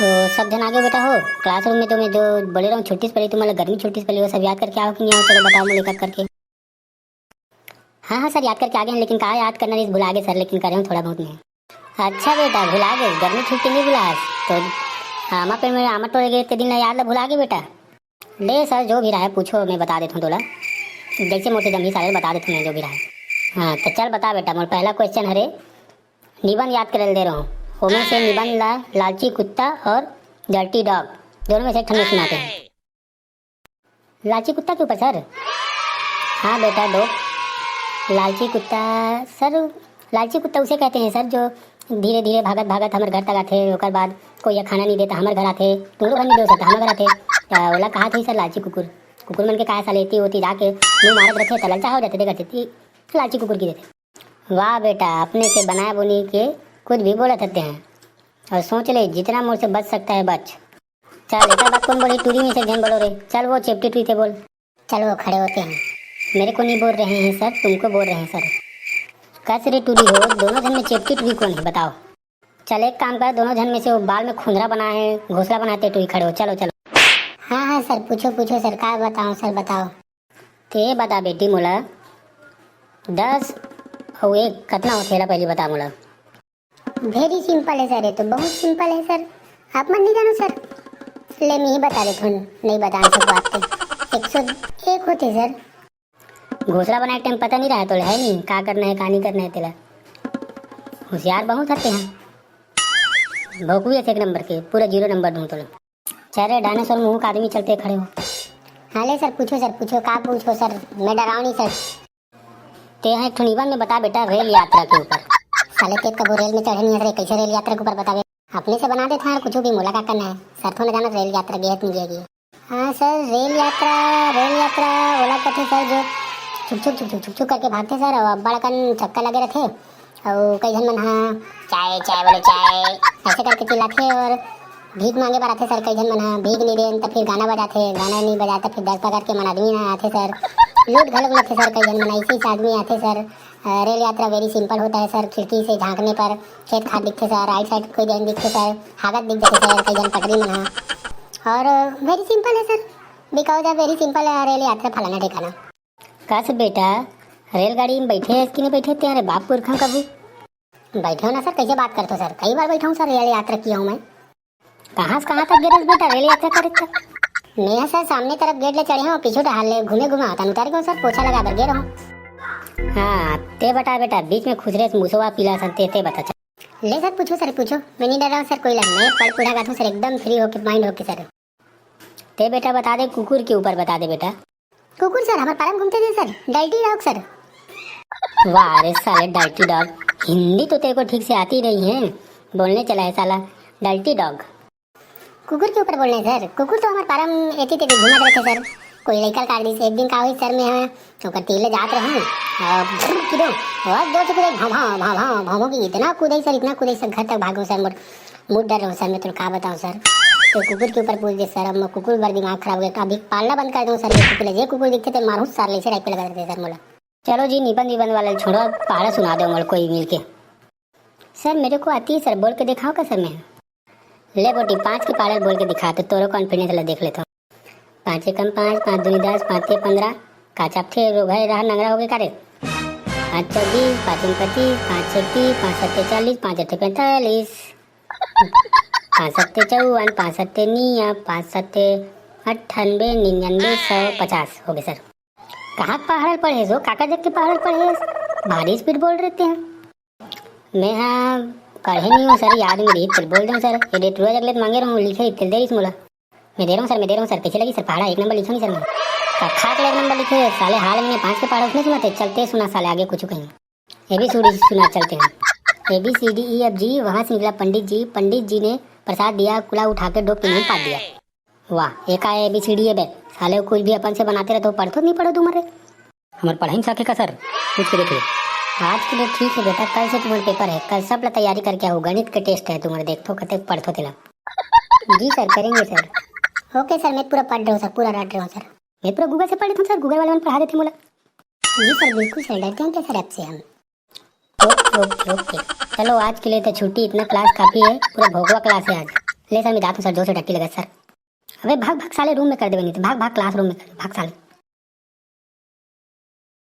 तो सब जन आगे बेटा हो क्लासरूम में। तुम्हें जो बोले रहा हूँ छुट्टी से पहले तुम्हारा गर्मी छुट्टी से पहले वो सब याद करके आओ कि नहीं आओ? चलो बताओ मुझे एक करके। हाँ हाँ सर याद करके आ गए हैं, लेकिन कहाँ याद करना नहीं भुला गए सर, लेकिन कर रहे हूँ थोड़ा बहुत में। अच्छा बेटा भुला गए, गर्मी छुट्टी नहीं भुला तो आमा पे में आमा टोले गए दिन याद ला भुला गए बेटा। ले सर जो भी रहा है पूछो, मैं बता देता हूँ थोड़ा जैसे मोटे जमी सारे बता देता हूँ मैं जो भी रहा है। हाँ तो चल बता बेटा, मोर पहला क्वेश्चन हरे निबंध याद कर दे रहा हूँ। उनमें से निबंध ला लालची कुत्ता और डर्टी डॉग दोनों में से ठंडे सुनाते हैं। लालची कुत्ता के ऊपर सर? हाँ बेटा दो। लालची कुत्ता सर, लालची कुत्ता उसे कहते हैं सर जो धीरे धीरे भागत भागत हमारे घर तक आते, ओकर बाद कोई खाना नहीं देता हमारे घर आते, दोनों घर नहीं दे सकता हमारे घर आते। ओला कहा थी सर लालची कुकुर, कुकुर मन के कहा सा लेती होती जाके मुँह मारत रखे तो ललचा हो जाते देखा थी लालची कुकुर की देते। वाह बेटा, अपने से बनाया बुनी के कुछ भी बोला सकते हैं और सोच ले जितना मोड़ से बच सकता है बच। चल एक बात कौन बोली टूरी में से जन बोलो रे, चल वो चेपटी टूरी थे बोल। चल वो खड़े होते हैं, मेरे को नहीं बोल रहे हैं सर, तुमको बोल रहे हैं सर। कैसे रे टूरी हो, दोनों जन में चेपटी टूरी कौन है बताओ? चल एक काम कर, दोनों जन में से वो बाल में खुंदरा बना है घोसला बनाते टूरी खड़े हो। चलो चलो। हाँ हाँ सर पूछो पूछो सर, क्या बताओ सर बताओ। ते बता बेटी मोला 10 और 1 कितना होखेला पहले बता मोला। वेरी सिंपल है सर, ये तो बहुत सिंपल है सर, आप मन नहीं जानो सर। ले मैं ही बता देता हूँ, नहीं बताने सकते आपको। 101 होते सर। घोसला बनाए टाइम पता नहीं रहा तो है नहीं क्या करना है क्या नहीं करना है तेरा। होशियार बहुत आते हैं, भोकू एक नंबर के पूरा 0 नंबर दूँ तो। चल डायनासोर मुँह का आदमी चलते खड़े हो। हाँ ले सर पूछो सर पूछो, क्या पूछो सर, मैं डराओ नहीं सर। ते हैं एक निबंध में बता बेटा रेल यात्रा के ऊपर। साले तेज कबो रेल में चढ़े नहीं रहे, कैसे रेल यात्रा के ऊपर बतावे? अपने से बना देते हैं कुछ भी मुलाकात करना है सर, तो न जाना रेल यात्रा गया नहीं गया। हाँ सर रेल यात्रा ओला कथे सर जो छुक छुक करके भागते सर और बड़ा कन चक्कर लगे रहते और कई जन मन हाँ चाय चाय बोले चाय ऐसे करके चिल्लाते और भीख मांगे पर आते सर। कई जन मन हाँ भीख नहीं दे तो फिर गाना बजाते, गाना नहीं बजाता फिर 10 पकड़ के मन आदमी ना आते सर, लूट घलोक लेते सर। कई जन मन ऐसे ही आदमी आते सर। रेल यात्रा वेरी सिंपल होता है सर, खिड़की से झांकने पर खेत खाद दिखते सर, राइट साइड कोई जन दिखते सर, हागत दिख जाते सर, कई जन पटरी में और वेरी सिंपल है sir, because of very simple है रेल यात्रा फलाना ठिकाना। कैसे बेटा रेलगाड़ी में बैठे हैं कि नहीं बैठे तेरे बाप पुरखा कभी? बैठे हो ना सर, कैसे बात करते हो सर? कई बार बैठा हूँ सर, रेल यात्रा किया हूँ मैं। कहाँ से कहाँ तक गिरे बेटा रेल यात्रा करे था? नहीं सर सामने तरफ गेट ले चढ़े हो, पीछे हाल ले घूमे घुमा उतार गए सर, पोछा लगा कर गे रहा हूँ। हाँ ते बता बेटा बीच में खुजरे मुसवा पीला सकते ते बता। ले सर पूछो सर पूछो, मैं नहीं डर रहा हूँ सर, कोई लग मैं पढ़ पूरा गाता हूँ सर एकदम फ्री होके माइंड होके सर। ते बेटा बता दे कुकुर के ऊपर बता दे बेटा। कुकुर सर हमारे पारा में घूमते थे सर, डर्टी डॉग सर। वाह अरे साले डर्टी डॉग, हिंदी तो तेरे को ठीक से आती नहीं है, बोलने चला है साला डर्टी डॉग। कुकुर के ऊपर बोलना है सर, कुकुर तो हमारे पारा में एती तेती घूमत रहते सर। कोई लड़का काट दी एक दिन का हुई सर में है तो तीले जात रहूँ किदो और 2 से कूदे भाव की इतना कूदे सर, इतना कूदे सर, घर तक भागो सर, मुझ डर रहा सर मैं तो क्या बताऊँ सर। तो कुकुर के ऊपर पूछ दे सर, अब कुकुर बार दिमाग खराब हो गया, अभी पालना बंद कर दूँ सर। ये कुकुर दिखते थे मारूँ सर, ले राइट पे लगा देते सर मोला। चलो जी निबंध वाला छोड़ो, पहाड़ा सुना दो मोल कोई मिल के। सर मेरे को आती है सर, बोल के दिखाओ का सर मैं। ले बोटी 5 की पहाड़ बोल के दिखा तो तोरो कॉन्फिडेंस ला देख लेता हूँ। 5 एकम 5, 5 दूनी 10, 5 ते 15, काचा थे रोघे रहा नंगरा हो गए कारे। 5 चौ 20, 5 तीन 25, 5 छः 30, 5 सत्ते 40, 5 अठे 45, 5 सत्ते 54, 5 सत्ते 9, 5 सत्ते 98, 99, 100, 50 हो गए सर। कहाँ पहाड़ पढ़े हो काका जग के पहाड़ पढ़े, भारी स्पीड बोल रहे हैं। मैं हाँ पढ़े नहीं हूँ सर, याद में रही फिर बोल दूँ सर। ये डेट रोज अगले मांगे रहा हूँ लिखे इतने देर इस मोला मैं दे रहा हूँ सर कैसे लगी सर? पहाड़ा 1 नंबर लिखा नहीं सर मैं, कखा के 1 नंबर लिखे साले। हाल में 5 के पहाड़ उसने सुनाते चलते सुना साले, आगे कुछ कहीं ABCD सुना चलते हैं। ABCDEFG वहाँ से निकला पंडित जी ने प्रसाद दिया, कुला उठा के डोब के मुँह पात दिया। वाह एक आया ABCD है बे साले, कुछ भी अपन से बनाते रहते हो, पढ़ो नहीं पढ़ो तुम्हारे हमारे पढ़ाई में सके का सर पूछ के देख लो। आज के लिए ठीक है बेटा, कल से तुम्हारे पेपर है, कल सब तैयारी करके आओ, गणित का टेस्ट है तुम्हारे, देखो कते पढ़ो तेला। जी सर करेंगे सर। ओके सर मैं पूरा पढ़ रहा हूँ सर, पूरा रट रहा हूँ सर, मैं पूरा गूगल से पढ़ लेता हूँ सर, गूगल वाले पढ़ा देते मोला। जी सर बिल्कुल सर, डरते हैं क्या सर आपसे हम? ओके चलो आज के लिए तो छुट्टी, इतना क्लास काफ़ी है, पूरा भोगवा क्लास है आज। ले सर मैं जाता हूँ सर, जोर से टट्टी लगा सर। अबे भाग भाग साले, रूम में कर दे, नहीं तो भाग भाग क्लास रूम में कर, भाग साले।